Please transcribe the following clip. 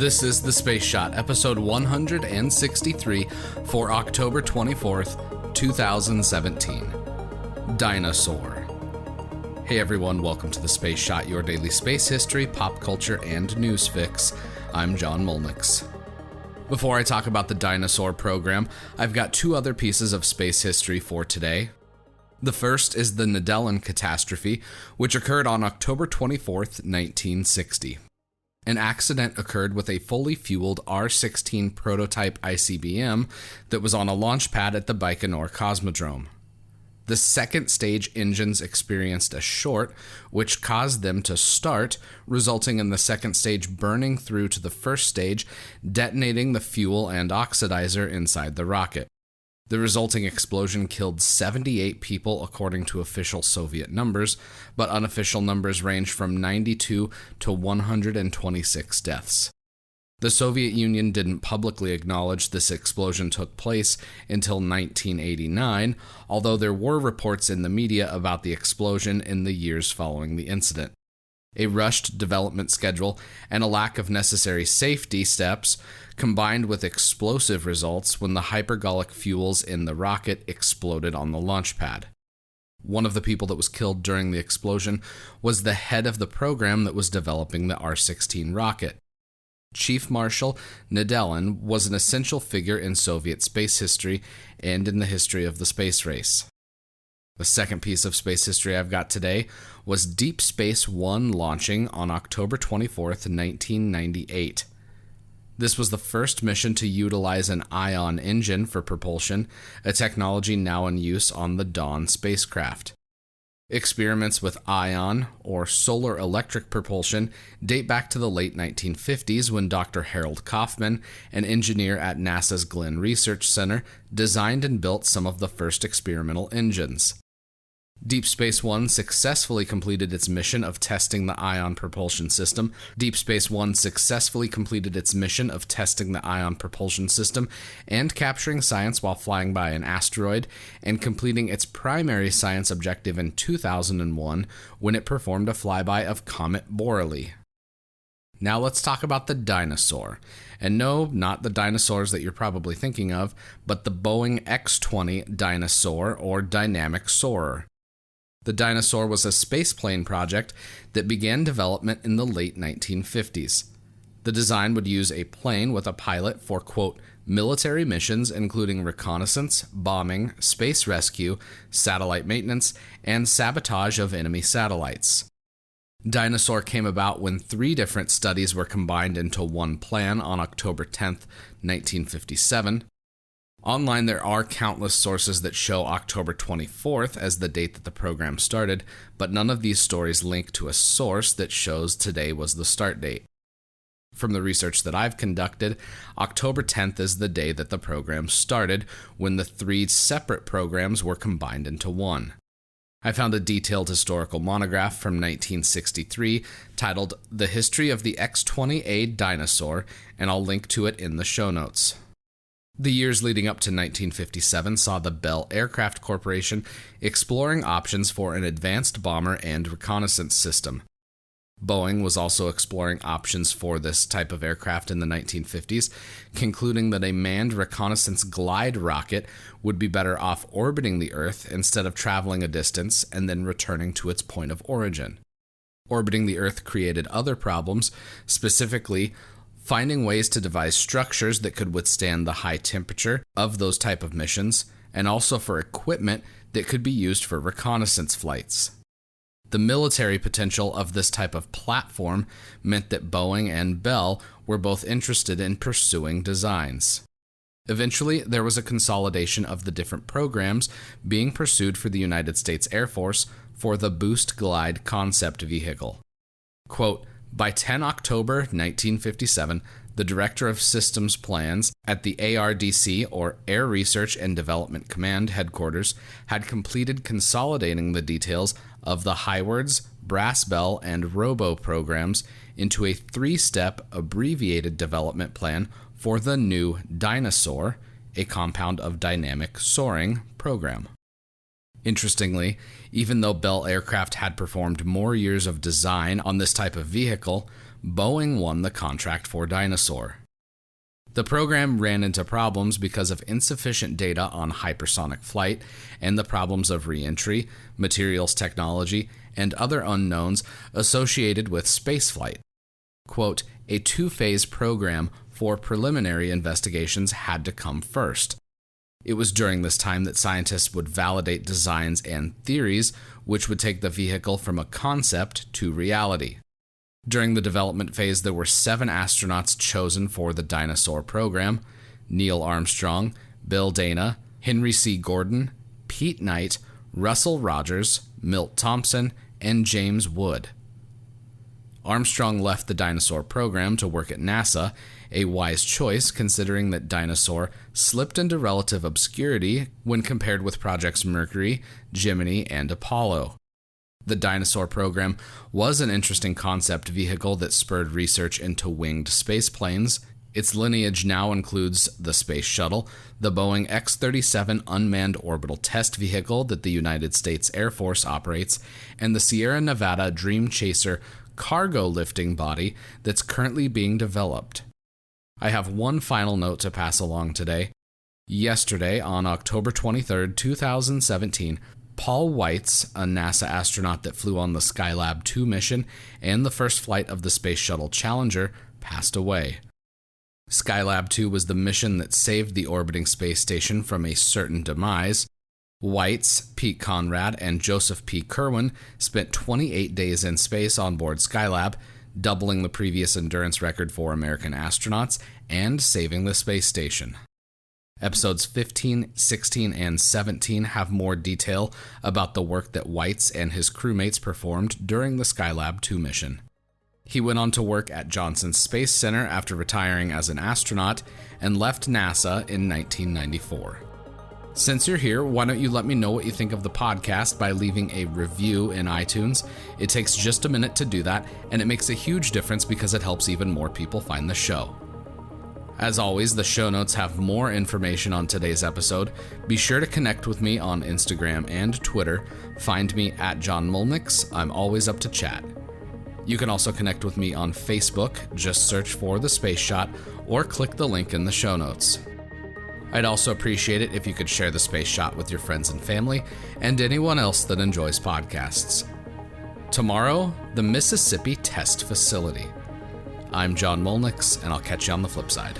This is The Space Shot, episode 163 for October 24th, 2017. Dyna-Soar. Hey everyone, welcome to The Space Shot, your daily space history, pop culture, and news fix. I'm John Molnix. Before I talk about the Dyna-Soar program, I've got two other pieces of space history for today. The first is the Nedelin catastrophe, which occurred on October 24th, 1960. An accident occurred with a fully fueled R-16 prototype ICBM that was on a launch pad at the Baikonur Cosmodrome. The second stage engines experienced a short, which caused them to start, resulting in the second stage burning through to the first stage, detonating the fuel and oxidizer inside the rocket. The resulting explosion killed 78 people according to official Soviet numbers, but unofficial numbers range from 92 to 126 deaths. The Soviet Union didn't publicly acknowledge this explosion took place until 1989, although there were reports in the media about the explosion in the years following the incident. A rushed development schedule and a lack of necessary safety steps combined with explosive results when the hypergolic fuels in the rocket exploded on the launch pad. One of the people that was killed during the explosion was the head of the program that was developing the R-16 rocket. Chief Marshal Nedelin was an essential figure in Soviet space history and in the history of the space race. The second piece of space history I've got today was Deep Space One launching on October 24th, 1998. This was the first mission to utilize an ion engine for propulsion, a technology now in use on the Dawn spacecraft. Experiments with ion, or solar electric propulsion, date back to the late 1950s when Dr. Harold Kaufman, an engineer at NASA's Glenn Research Center, designed and built some of the first experimental engines. Deep Space One successfully completed its mission of testing the ion propulsion system. And capturing science while flying by an asteroid, and completing its primary science objective in 2001 when it performed a flyby of Comet Borrelly. Now let's talk about the Dyna-Soar. And no, not the dinosaurs that you're probably thinking of, but the Boeing X-20 Dyna-Soar, or Dynamic Soarer. The Dyna-Soar was a spaceplane project that began development in the late 1950s. The design would use a plane with a pilot for, quote, military missions including reconnaissance, bombing, space rescue, satellite maintenance, and sabotage of enemy satellites. Dyna-Soar came about when three different studies were combined into one plan on October 10th, 1957. Online, there are countless sources that show October 24th as the date that the program started, but none of these stories link to a source that shows today was the start date. From the research that I've conducted, October 10th is the day that the program started, when the three separate programs were combined into one. I found a detailed historical monograph from 1963 titled The History of the X-20A Dyna-Soar, and I'll link to it in the show notes. The years leading up to 1957 saw the Bell Aircraft Corporation exploring options for an advanced bomber and reconnaissance system. Boeing was also exploring options for this type of aircraft in the 1950s, concluding that a manned reconnaissance glide rocket would be better off orbiting the Earth instead of traveling a distance and then returning to its point of origin. Orbiting the Earth created other problems, specifically finding ways to devise structures that could withstand the high temperature of those type of missions, and also for equipment that could be used for reconnaissance flights. The military potential of this type of platform meant that Boeing and Bell were both interested in pursuing designs. Eventually, there was a consolidation of the different programs being pursued for the United States Air Force for the Boost Glide concept vehicle. Quote, by 10 October 1957, the Director of Systems Plans at the ARDC, or Air Research and Development Command headquarters, had completed consolidating the details of the Hywards, Brass Bell, and Robo programs into a three-step abbreviated development plan for the new Dyna-Soar, a compound of dynamic soaring, program. Interestingly, even though Bell Aircraft had performed more years of design on this type of vehicle, Boeing won the contract for Dyna-Soar. The program ran into problems because of insufficient data on hypersonic flight and the problems of re-entry, materials technology, and other unknowns associated with spaceflight. Quote, a two-phase program for preliminary investigations had to come first. It was during this time that scientists would validate designs and theories, which would take the vehicle from a concept to reality. During the development phase, there were 7 astronauts chosen for the Dyna-Soar program: Neil Armstrong, Bill Dana, Henry C. Gordon, Pete Knight, Russell Rogers, Milt Thompson, and James Wood. Armstrong left the Dyna-Soar program to work at NASA, a wise choice considering that Dyna-Soar slipped into relative obscurity when compared with projects Mercury, Gemini, and Apollo. The Dyna-Soar program was an interesting concept vehicle that spurred research into winged spaceplanes. Its lineage now includes the Space Shuttle, the Boeing X-37 unmanned orbital test vehicle that the United States Air Force operates, and the Sierra Nevada Dream Chaser cargo lifting body that's currently being developed. I have one final note to pass along today. Yesterday, on October 23, 2017, Paul Weitz, a NASA astronaut that flew on the Skylab 2 mission and the first flight of the Space Shuttle Challenger, passed away. Skylab 2 was the mission that saved the orbiting space station from a certain demise. Weitz, Pete Conrad, and Joseph P. Kerwin spent 28 days in space on board Skylab, doubling the previous endurance record for American astronauts and saving the space station. Episodes 15, 16, and 17 have more detail about the work that Weitz and his crewmates performed during the Skylab 2 mission. He went on to work at Johnson Space Center after retiring as an astronaut and left NASA in 1994. Since you're here, why don't you let me know what you think of the podcast by leaving a review in iTunes? It takes just a minute to do that, and it makes a huge difference because it helps even more people find the show. As always, the show notes have more information on today's episode. Be sure to connect with me on Instagram and Twitter. Find me at John Mulnix. I'm always up to chat. You can also connect with me on Facebook. Just search for The Space Shot or click the link in the show notes. I'd also appreciate it if you could share The Space Shot with your friends and family and anyone else that enjoys podcasts. Tomorrow, the Mississippi Test Facility. I'm John Mulnix, and I'll catch you on the flip side.